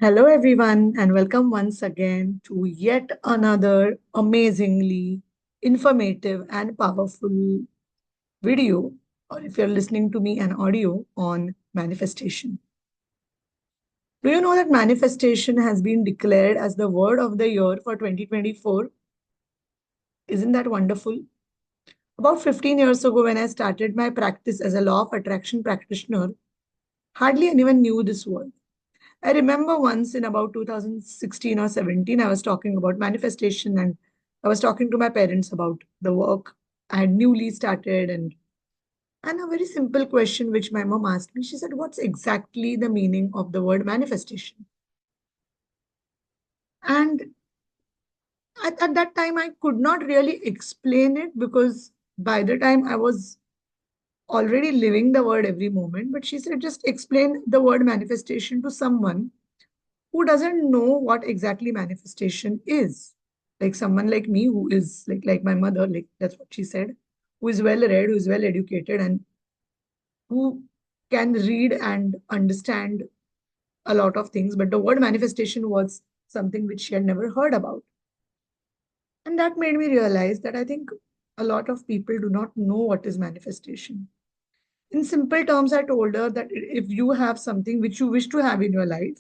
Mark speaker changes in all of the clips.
Speaker 1: Hello, everyone, and welcome once again to yet another amazingly informative and powerful video, or if you're listening to me, an audio on manifestation. Do you know that manifestation has been declared as the word of the year for 2024? Isn't that wonderful? About 15 years ago, when I started my practice as a law of attraction practitioner, hardly anyone knew this word. I remember once in about 2016 or 17, I was talking about manifestation and I was talking to my parents about the work I had newly started. And a very simple question which my mom asked me, she said, what's exactly the meaning of the word manifestation? And at that time, I could not really explain it because by the time I was already living the word every moment. But she said, just explain the word manifestation to someone who doesn't know what exactly manifestation is. Like someone like me who is like my mother, like that's what she said, who is well read, who is well educated, and who can read and understand a lot of things. But the word manifestation was something which she had never heard about. And that made me realize that I think a lot of people do not know what is manifestation. In simple terms, I told her that if you have something which you wish to have in your life,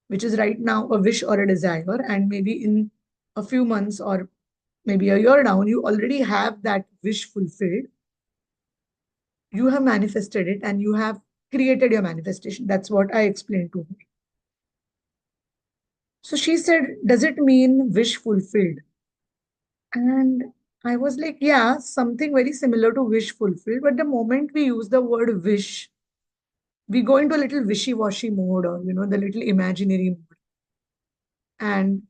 Speaker 1: which is right now a wish or a desire, and maybe in a few months or maybe a year down, you already have that wish fulfilled. You have manifested it and you have created your manifestation. That's what I explained to her. So she said, does it mean wish fulfilled? And I was like, yeah, something very similar to wish fulfilled. But the moment we use the word wish, we go into a little wishy-washy mode or, the little imaginary mode. And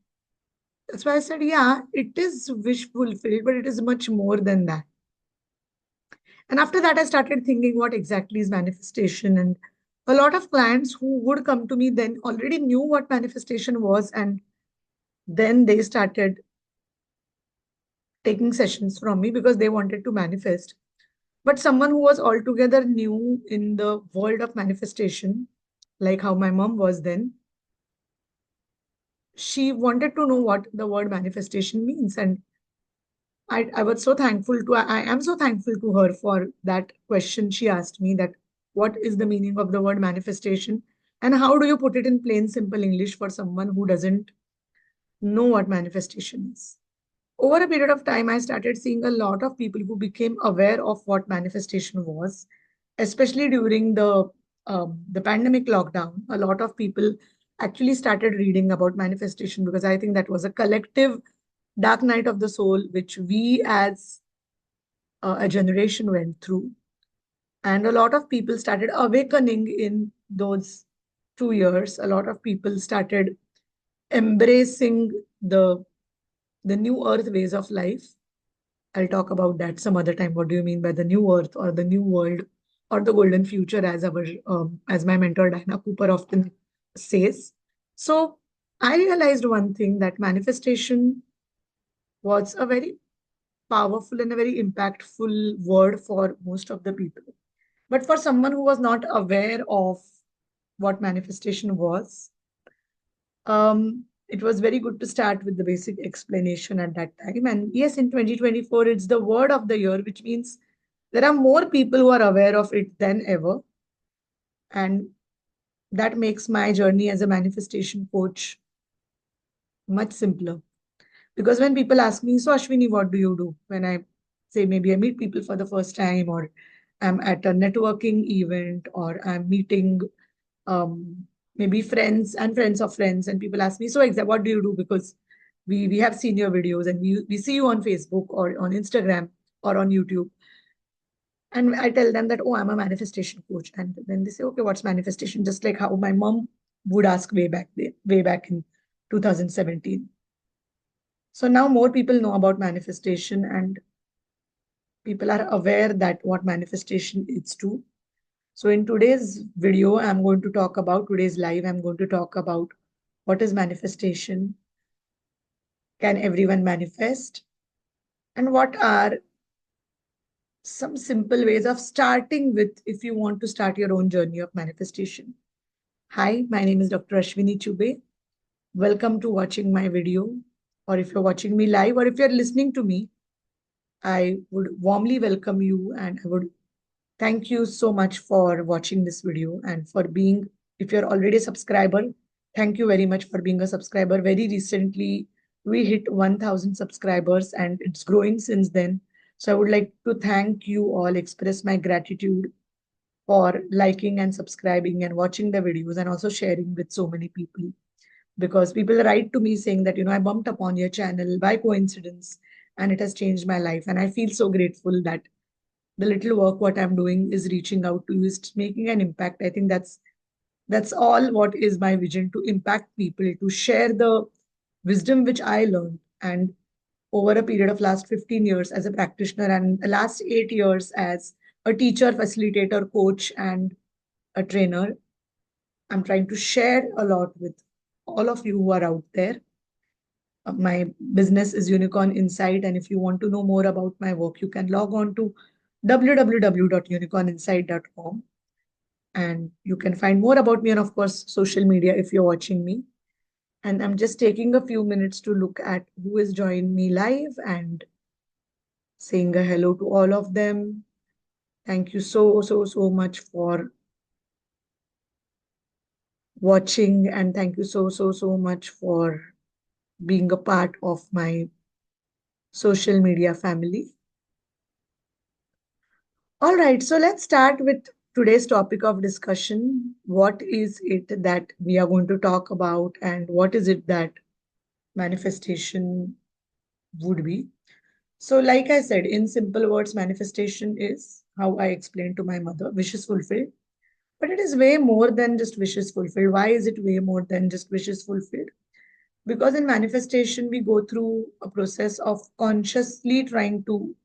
Speaker 1: that's why I said, yeah, it is wish fulfilled, but it is much more than that. And after that, I started thinking what exactly is manifestation. And a lot of clients who would come to me then already knew what manifestation was. And then they started taking sessions from me because they wanted to manifest. But someone who was altogether new in the world of manifestation, like how my mom was then, she wanted to know what the word manifestation means. And I was so thankful to, I am so thankful to her for that question she asked me that what is the meaning of the word manifestation and how do you put it in plain simple English for someone who doesn't know what manifestation is. Over a period of time, I started seeing a lot of people who became aware of what manifestation was, especially during the pandemic lockdown. A lot of people actually started reading about manifestation because I think that was a collective dark night of the soul, which we as a generation went through. And a lot of people started awakening in those 2 years. A lot of people started embracing the, the new earth ways of life. I'll talk about that some other time. What do you mean by the new earth or the new world or the golden future, as my mentor Diana Cooper often says. So I realized one thing that manifestation was a very powerful and a very impactful word for most of the people. But for someone who was not aware of what manifestation was, it was very good to start with the basic explanation at that time. And yes, in 2024, it's the word of the year, which means there are more people who are aware of it than ever. And that makes my journey as a manifestation coach much simpler. Because when people ask me, so Ashwini, what do you do? When I say maybe I meet people for the first time, or I'm at a networking event, or I'm meeting maybe friends and friends of friends, and people ask me, so what do you do? Because we have seen your videos and we see you on Facebook or on Instagram or on YouTube. And I tell them that, oh, I'm a manifestation coach. And then they say, okay, what's manifestation? Just like how my mom would ask way back in 2017. So now more people know about manifestation and people are aware that what manifestation is too. So in today's video, today's live, I'm going to talk about what is manifestation, can everyone manifest, and what are some simple ways of starting with if you want to start your own journey of manifestation. Hi, my name is Dr. Ashwini Chube. Welcome to watching my video. Or if you're watching me live, or if you're listening to me, I would warmly welcome you and I would thank you so much for watching this video and for being, if you're already a subscriber, thank you very much for being a subscriber. Very recently, we hit 1,000 subscribers and it's growing since then. So I would like to thank you all, express my gratitude for liking and subscribing and watching the videos and also sharing with so many people. Because people write to me saying that, I bumped upon your channel by coincidence and it has changed my life. And I feel so grateful that the little work what I'm doing is reaching out to you, is making an impact. I think that's all what is my vision, to impact people, to share the wisdom which I learned. And over a period of last 15 years as a practitioner and the last 8 years as a teacher, facilitator, coach, and a trainer, I'm trying to share a lot with all of you who are out there. My business is Unicorn Insight, and if you want to know more about my work, you can log on to www.unicorninsight.com and you can find more about me on, of course, social media if you're watching me. And I'm just taking a few minutes to look at who is joining me live and saying a hello to all of them. Thank you so much for watching, and thank you so much for being a part of my social media family. All right, so let's start with today's topic of discussion. What is it that we are going to talk about, and what is it that manifestation would be? So, like I said, in simple words, manifestation is how I explained to my mother, wishes fulfilled. But it is way more than just wishes fulfilled. Why is it way more than just wishes fulfilled? Because in manifestation, we go through a process of consciously trying to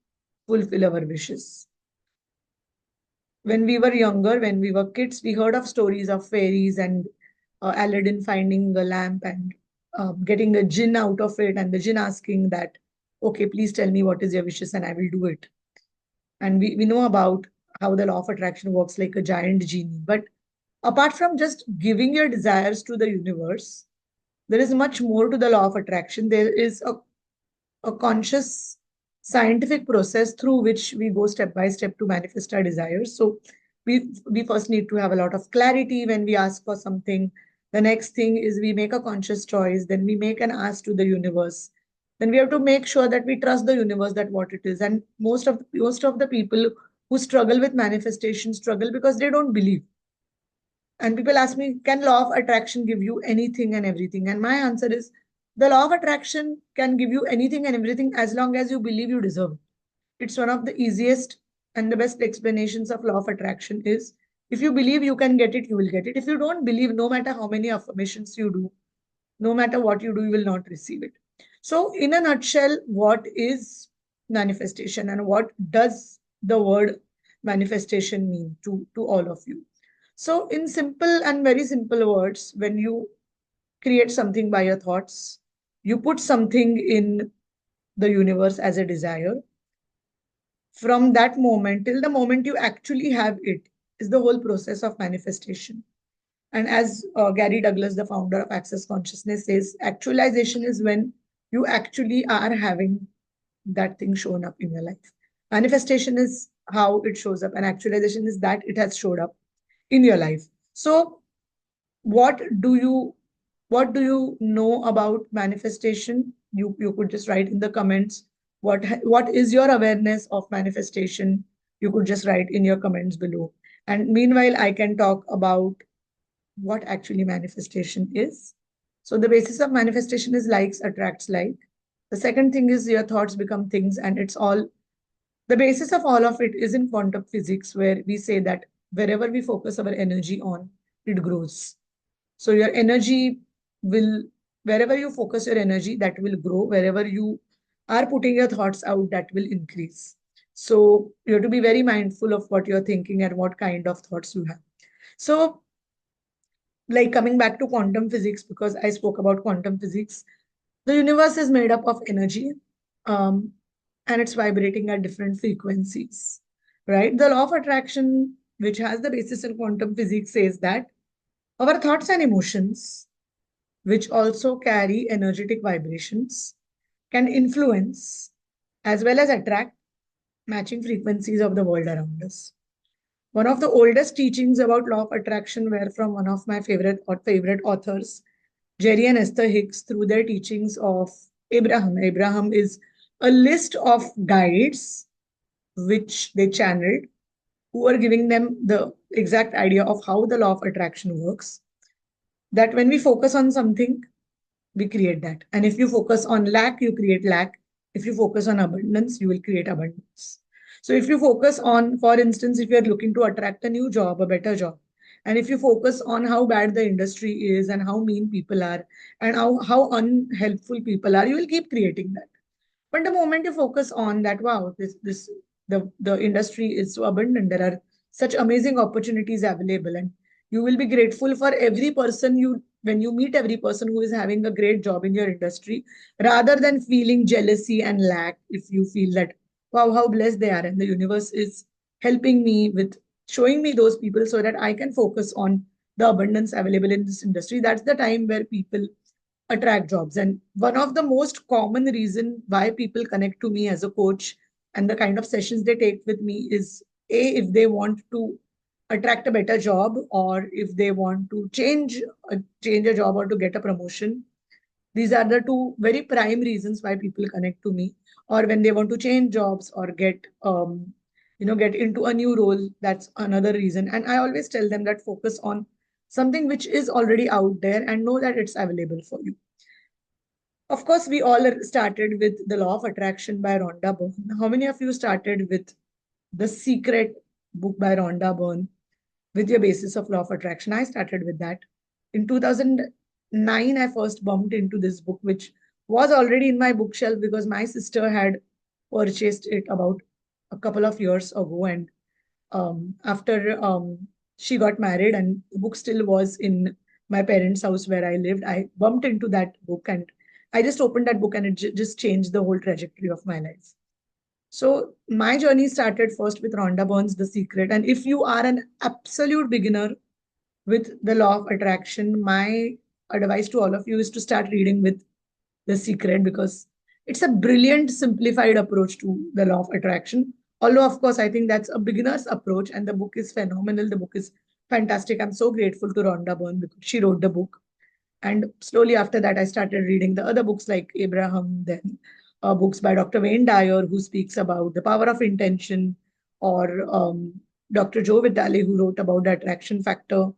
Speaker 1: fulfill our wishes. When we were younger, when we were kids, we heard of stories of fairies and Aladdin finding a lamp and getting a jinn out of it, and the jinn asking that, okay, please tell me what is your wishes and I will do it. And we know about how the law of attraction works like a giant genie. But apart from just giving your desires to the universe, there is much more to the law of attraction. There is a conscious scientific process through which we go step by step to manifest our desires. So we first need to have a lot of clarity when we ask for something. The next thing is we make a conscious choice, then we make an ask to the universe. Then we have to make sure that we trust the universe that what it is. And most of the people who struggle with manifestation struggle because they don't believe. And people ask me, can law of attraction give you anything and everything? And my answer is, the law of attraction can give you anything and everything as long as you believe you deserve it. It's one of the easiest and the best explanations of law of attraction is, if you believe you can get it, you will get it. If you don't believe, no matter how many affirmations you do, no matter what you do, you will not receive it. So, in a nutshell, what is manifestation and what does the word manifestation mean to all of you? So, in simple and very simple words, when you create something by your thoughts, you put something in the universe as a desire. From that moment till the moment you actually have it is the whole process of manifestation. And as Gary Douglas, the founder of Access Consciousness, says, actualization is when you actually are having that thing shown up in your life. Manifestation is how it shows up, and actualization is that it has showed up in your life. So, what do you know about manifestation? You could just write in the comments. What is your awareness of manifestation? You could just write in your comments below. And meanwhile, I can talk about what actually manifestation is. So the basis of manifestation is likes attracts like. The second thing is your thoughts become things, and it's all the basis of all of it is in quantum physics, where we say that wherever we focus our energy on, it grows. So your energy will, wherever you focus your energy, that will grow. Wherever you are putting your thoughts out, that will increase. So you have to be very mindful of what you're thinking and what kind of thoughts you have. So, like coming back to quantum physics, because I spoke about quantum physics, the universe is made up of energy, um, and it's vibrating at different frequencies, right? The law of attraction, which has the basis in quantum physics, says that Our thoughts and emotions, which also carry energetic vibrations, can influence as well as attract matching frequencies of the world around us. One of the oldest teachings about law of attraction were from one of my favorite authors, Jerry and Esther Hicks, through their teachings of Abraham. Abraham is a list of guides which they channeled, who were giving them the exact idea of how the law of attraction works. That when we focus on something, we create that. And if you focus on lack, you create lack. If you focus on abundance, you will create abundance. So if you focus on, for instance, if you're looking to attract a new job, a better job, and if you focus on how bad the industry is and how mean people are and how unhelpful people are, you will keep creating that. But the moment you focus on that, wow, the industry is so abundant, there are such amazing opportunities available, and you will be grateful for every person you when you meet every person who is having a great job in your industry, rather than feeling jealousy and lack. If you feel that, wow, how blessed they are, and the universe is helping me with showing me those people so that I can focus on the abundance available in this industry, that's the time where people attract jobs. And one of the most common reason why people connect to me as a coach and the kind of sessions they take with me is, a, if they want to attract a better job, or if they want to change a job or to get a promotion. These are the two very prime reasons why people connect to me. Or when they want to change jobs or get into a new role, that's another reason. And I always tell them that focus on something which is already out there and know that it's available for you. Of course, we all started with The Law of Attraction by Rhonda Byrne. How many of you started with The Secret book by Rhonda Byrne with your basis of law of attraction? I started with that. In 2009, I first bumped into this book, which was already in my bookshelf because my sister had purchased it about a couple of years ago. And after she got married and the book still was in my parents' house where I lived, I bumped into that book and I just opened that book and it just changed the whole trajectory of my life. So my journey started first with Rhonda Byrne's The Secret. And if you are an absolute beginner with the law of attraction, my advice to all of you is to start reading with The Secret, because it's a brilliant, simplified approach to the law of attraction. Although, of course, I think that's a beginner's approach, and the book is phenomenal. The book is fantastic. I'm so grateful to Rhonda Byrne because she wrote the book. And slowly after that, I started reading the other books like Abraham, then books by Dr. Wayne Dyer, who speaks about the power of intention, or Dr. Joe Vitale, who wrote about the attraction factor.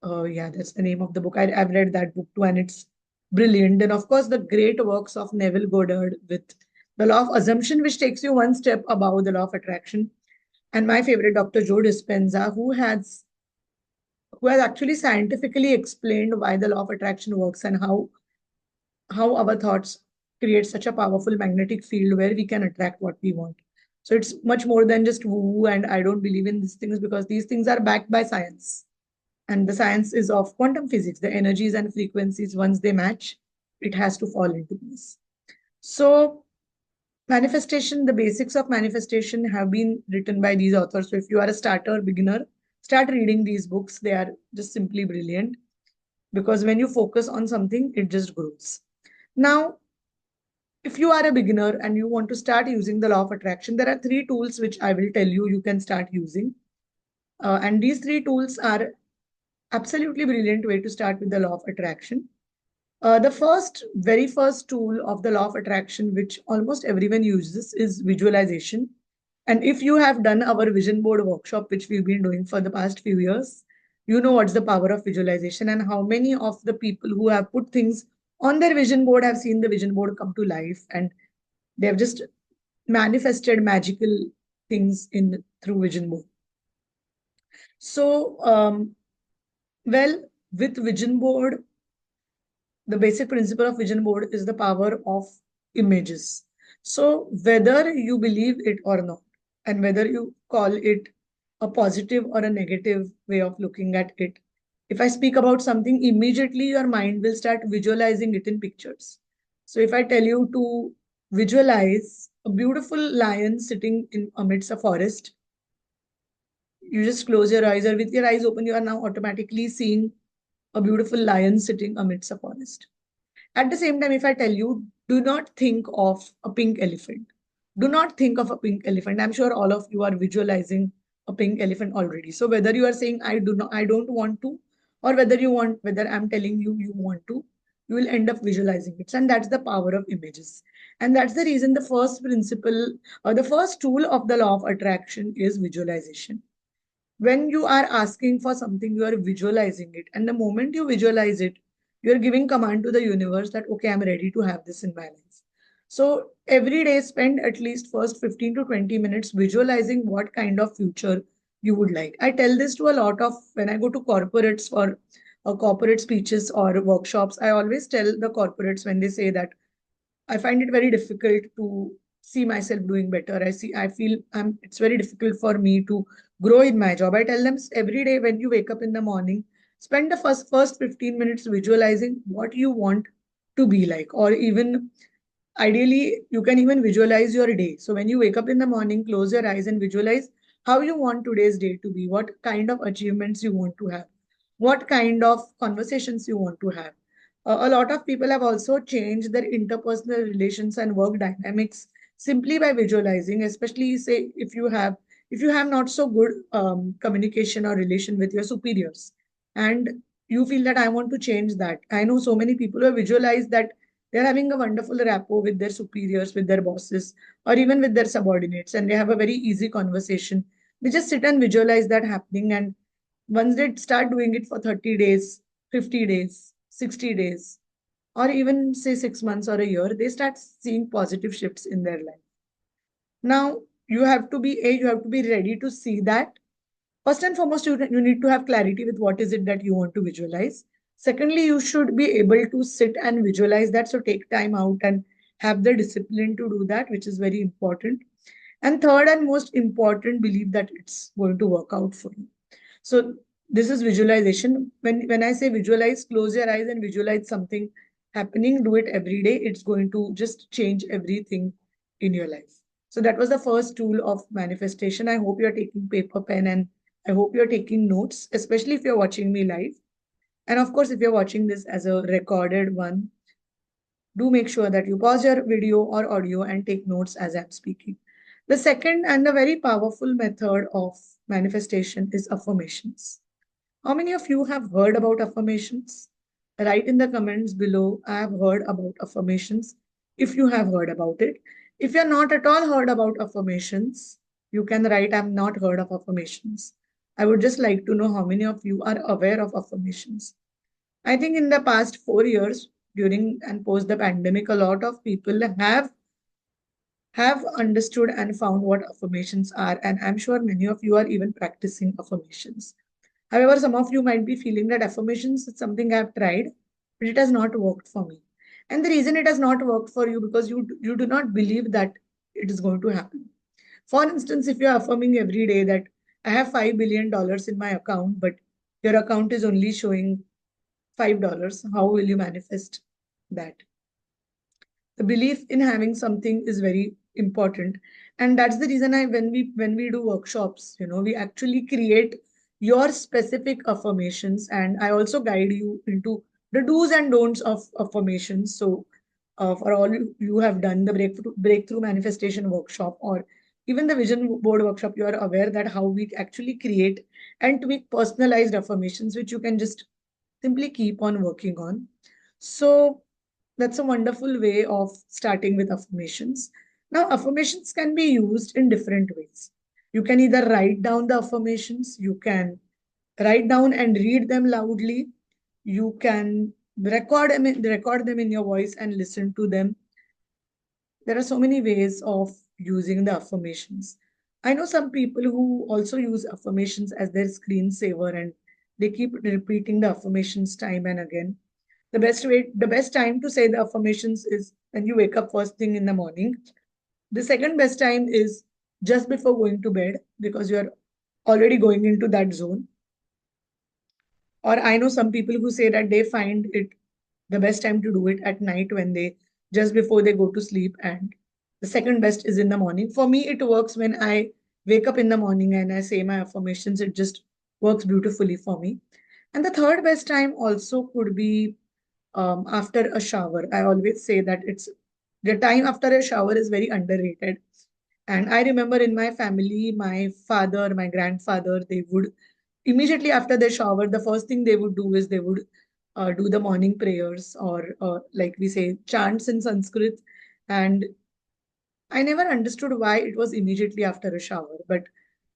Speaker 1: Yeah, that's the name of the book. I've read that book too, and it's brilliant. Then, of course, the great works of Neville Goddard with The Law of Assumption, which takes you one step above the law of attraction. And my favorite, Dr. Joe Dispenza, who has actually scientifically explained why the law of attraction works and how our thoughts create such a powerful magnetic field where we can attract what we want. So it's much more than just woo, and I don't believe in these things because these things are backed by science. And the science is of quantum physics. The energies and frequencies, once they match, it has to fall into place. So manifestation, the basics of manifestation have been written by these authors. So if you are a starter, beginner, start reading these books. They are just simply brilliant because when you focus on something, it just grows. Now, if you are a beginner and you want to start using the law of attraction, there are three tools which I will tell you can start using. And these three tools are absolutely brilliant way to start with the law of attraction. The very first tool of the law of attraction, which almost everyone uses, is visualization. And if you have done our vision board workshop, which we've been doing for the past few years, you know what's the power of visualization and how many of the people who have put things on their vision board have seen the vision board come to life, and they have just manifested magical things in through vision board. So, well, with vision board, the basic principle of vision board is the power of images. So whether you believe it or not, and whether you call it a positive or a negative way of looking at it, if I speak about something, immediately your mind will start visualizing it in pictures. So if I tell you to visualize a beautiful lion sitting in amidst a forest, you just close your eyes, or with your eyes open, you are now automatically seeing a beautiful lion sitting amidst a forest. At the same time, if I tell you, do not think of a pink elephant. Do not think of a pink elephant. I'm sure all of you are visualizing a pink elephant already. So whether you are saying I don't want to, or whether I'm telling you you want to, you will end up visualizing it. And that's the power of images. And that's the reason the first principle or the first tool of the law of attraction is visualization. When you are asking for something, you are visualizing it. And the moment you visualize it, you're giving command to the universe that, okay, I'm ready to have this in my life. So every day, spend at least first 15 to 20 minutes visualizing what kind of future you would like. I tell this to a lot of when I go to corporates for corporate speeches or workshops. I always tell the corporates when they say that I find it very difficult to see myself doing better. I feel it's very difficult for me to grow in my job. I tell them every day when you wake up in the morning, spend the first 15 minutes visualizing what you want to be like, or even ideally, you can even visualize your day. So when you wake up in the morning, close your eyes and visualize how you want today's day to be, what kind of achievements you want to have, what kind of conversations you want to have. A lot of people have also changed their interpersonal relations and work dynamics simply by visualizing, especially say if you have not so good communication or relation with your superiors, and you feel that I want to change that. I know so many people who have visualized that they're having a wonderful rapport with their superiors, with their bosses, or even with their subordinates, and they have a very easy conversation. They just sit and visualize that happening. And once they start doing it for 30 days, 50 days, 60 days, or even say 6 months or a year, they start seeing positive shifts in their life. Now, you have to be ready to see that. First and foremost, you need to have clarity with what is it that you want to visualize. Secondly, you should be able to sit and visualize that. So take time out and have the discipline to do that, which is very important. And third and most important, believe that it's going to work out for you. So this is visualization. When I say visualize, close your eyes and visualize something happening. Do it every day. It's going to just change everything in your life. So that was the first tool of manifestation. I hope you're taking paper, pen, and I hope you're taking notes, especially if you're watching me live. And of course, if you're watching this as a recorded one, do make sure that you pause your video or audio and take notes as I'm speaking. The second and the very powerful method of manifestation is affirmations. How many of you have heard about affirmations? Write in the comments below, I have heard about affirmations, if you have heard about it. If you're not at all heard about affirmations, you can write, I've not heard of affirmations. I would just like to know how many of you are aware of affirmations. I think in the past 4 years, during and post the pandemic, a lot of people have understood and found what affirmations are. And I'm sure many of you are even practicing affirmations. However, some of you might be feeling that affirmations is something I've tried, but it has not worked for me. And the reason it has not worked for you because you do not believe that it is going to happen. For instance, if you're affirming every day that I have $5 billion in my account, but your account is only showing $5, how will you manifest that? The belief in having something is very important, and that's the reason I when we do workshops, we actually create your specific affirmations, and I also guide you into the do's and don'ts of affirmations. So for all you have done the breakthrough manifestation workshop or even the vision board workshop, you are aware that how we actually create and tweak personalized affirmations which you can just simply keep on working on. So that's a wonderful way of starting with affirmations. Now, affirmations can be used in different ways. You can either write down the affirmations, you can write down and read them loudly, you can record them in your voice and listen to them. There are so many ways of using the affirmations. I know some people who also use affirmations as their screensaver and they keep repeating the affirmations time and again. The best time to say the affirmations is when you wake up first thing in the morning. The second best time is just before going to bed because you're already going into that zone. Or I know some people who say that they find it the best time to do it at night when they just before they go to sleep, and the second best is in the morning. For me, it works when I wake up in the morning and I say my affirmations. It just works beautifully for me. And the third best time also could be after a shower. I always say that it's the time after a shower is very underrated. And I remember in my family, my father, my grandfather, they would immediately after the shower, the first thing they would do is they would do the morning prayers or like we say chants in Sanskrit. And I never understood why it was immediately after a shower. But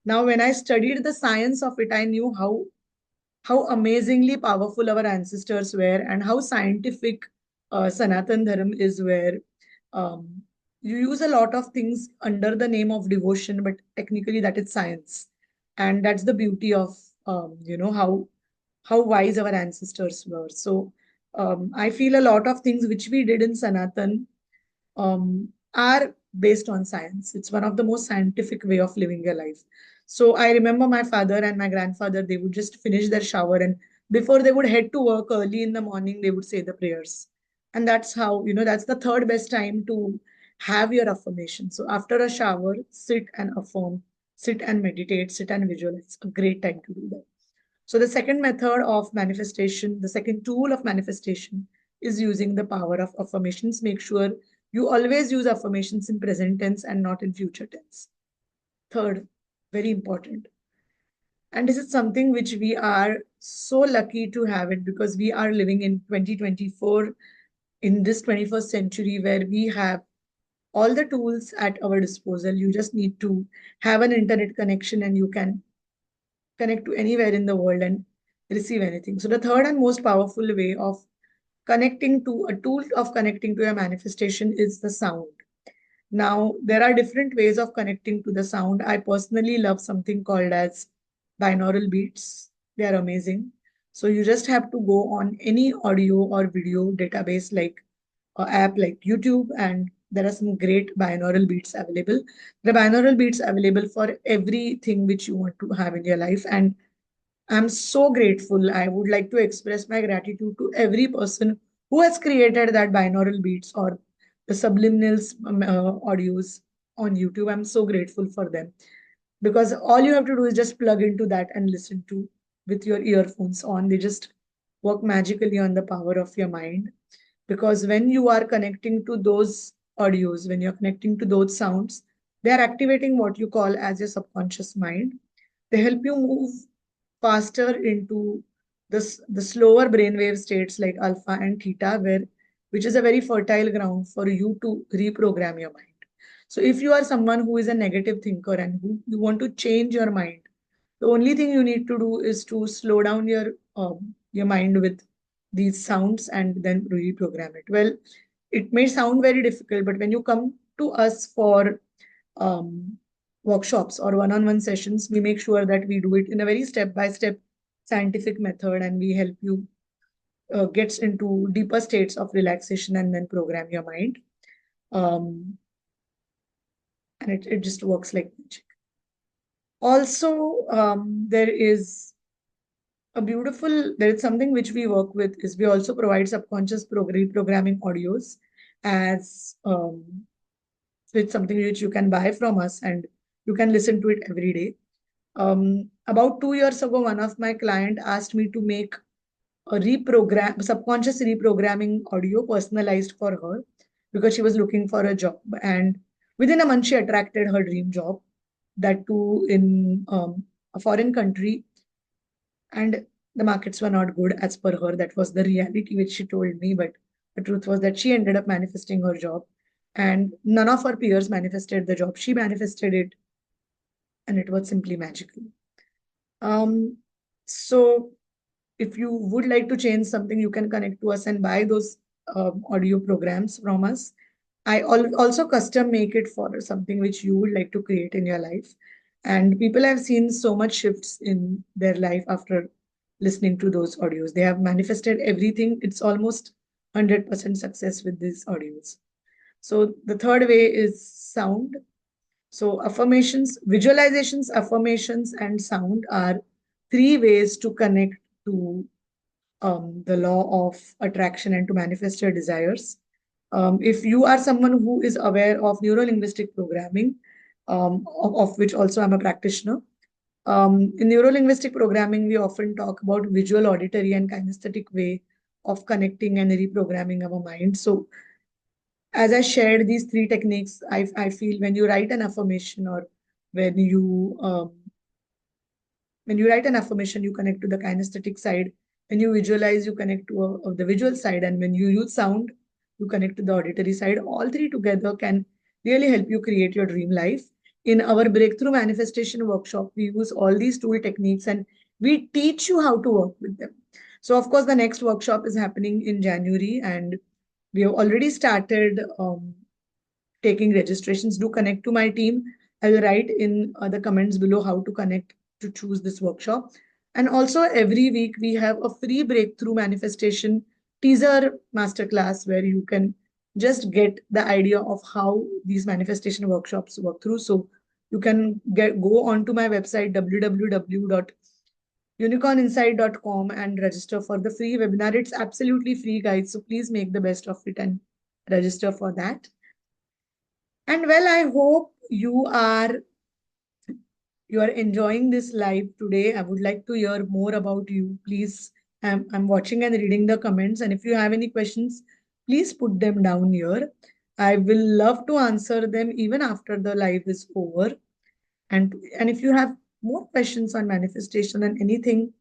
Speaker 1: now when I studied the science of it, I knew how amazingly powerful our ancestors were and how scientific Sanatan Dharma is, where um, you use a lot of things under the name of devotion, but technically that is science. And that's the beauty of, how wise our ancestors were. So I feel a lot of things which we did in Sanatan are based on science. It's one of the most scientific way of living your life. So I remember my father and my grandfather, they would just finish their shower and before they would head to work early in the morning, they would say the prayers. And that's how, that's the third best time to have your affirmation. So after a shower, sit and affirm, sit and meditate, sit and visualize. A great time to do that. So the second method of manifestation, the second tool of manifestation is using the power of affirmations. Make sure you always use affirmations in present tense and not in future tense. Third, very important. And this is something which we are so lucky to have it because we are living in 2024 in this 21st century where we have all the tools at our disposal. You just need to have an internet connection and you can connect to anywhere in the world and receive anything. So the third and most powerful way of connecting to a tool of connecting to a manifestation is the sound. Now, there are different ways of connecting to the sound. I personally love something called as binaural beats. They are amazing. So you just have to go on any audio or video database like an app like YouTube, and there are some great binaural beats available. The binaural beats available for everything which you want to have in your life. And I'm so grateful. I would like to express my gratitude to every person who has created that binaural beats or the subliminals audios on YouTube. I'm so grateful for them because all you have to do is just plug into that and listen to with your earphones on. They just work magically on the power of your mind. Because when you are connecting to those audios, when you're connecting to those sounds, they are activating what you call as your subconscious mind. They help you move faster into the slower brainwave states like alpha and theta, which is a very fertile ground for you to reprogram your mind. So if you are someone who is a negative thinker and who you want to change your mind, the only thing you need to do is to slow down your mind with these sounds and then reprogram it. Well, it may sound very difficult, but when you come to us for um, workshops or one-on-one sessions, we make sure that we do it in a very step-by-step scientific method, and we help you get into deeper states of relaxation and then program your mind. And it just works like magic. Also, there is something which we work with is we also provide subconscious reprogramming audios as it's something which you can buy from us and you can listen to it every day. About 2 years ago, one of my client asked me to make a subconscious reprogramming audio personalized for her because she was looking for a job. And within a month, she attracted her dream job, that too in a foreign country. And the markets were not good as per her. That was the reality which she told me. But the truth was that she ended up manifesting her job. And none of her peers manifested the job. She manifested it, and it was simply magical. Um, so if you would like to change something, you can connect to us and buy those audio programs from us. I also custom make it for something which you would like to create in your life. And people have seen so much shifts in their life after listening to those audios. They have manifested everything. It's almost 100% success with these audios. So the third way is sound. So affirmations, visualizations, affirmations, and sound are three ways to connect to the law of attraction and to manifest your desires. If you are someone who is aware of neuro-linguistic programming, of which also I'm a practitioner, In neuro-linguistic programming, we often talk about visual, auditory, and kinesthetic way of connecting and reprogramming our mind. So, as I shared these three techniques, I feel when you write an affirmation or when you um, when you write an affirmation, you connect to the kinesthetic side. When you visualize, you connect to the visual side. And when you use sound, you connect to the auditory side. All three together can really help you create your dream life. In our breakthrough manifestation workshop, we use all these tool techniques and we teach you how to work with them. So, of course, the next workshop is happening in January, and we have already started taking registrations. Do connect to my team. I will write in the comments below how to connect to choose this workshop. And also every week we have a free breakthrough manifestation teaser masterclass where you can just get the idea of how these manifestation workshops work through. So you can go onto my website www.unicorninsight.com and register for the free webinar. It's absolutely free, guys. So please make the best of it and register for that. And well, I hope you are enjoying this live today. I would like to hear more about you. Please, I'm watching and reading the comments. And if you have any questions, please put them down here. I will love to answer them even after the live is over. And if you have more questions on manifestation and anything,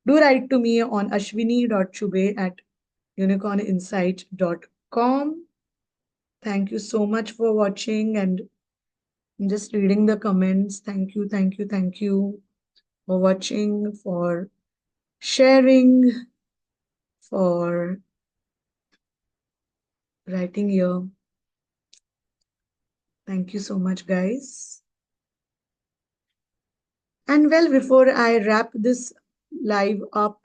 Speaker 1: do write to me on ashwini.chube@unicorninsight.com. Thank you so much for watching, and I'm just reading the comments. Thank you, thank you, thank you for watching, for sharing, for writing here. Thank you so much, guys. And well, before I wrap this live up,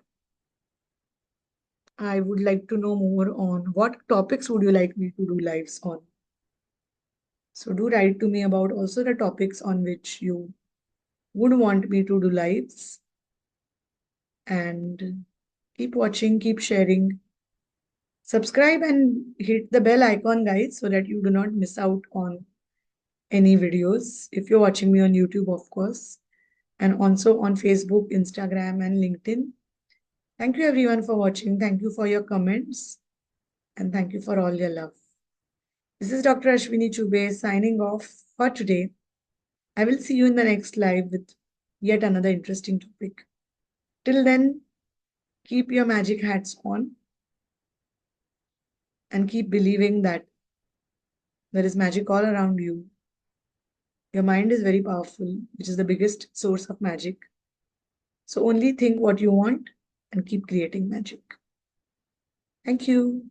Speaker 1: I would like to know more on what topics would you like me to do lives on. So do write to me about also the topics on which you would want me to do lives. And keep watching, keep sharing. Subscribe and hit the bell icon, guys, so that you do not miss out on any videos. If you're watching me on YouTube, of course, and also on Facebook, Instagram, and LinkedIn. Thank you, everyone, for watching. Thank you for your comments. And thank you for all your love. This is Dr. Ashwini Chube signing off for today. I will see you in the next live with yet another interesting topic. Till then, keep your magic hats on and keep believing that there is magic all around you. Your mind is very powerful, which is the biggest source of magic. So only think what you want and keep creating magic. Thank you.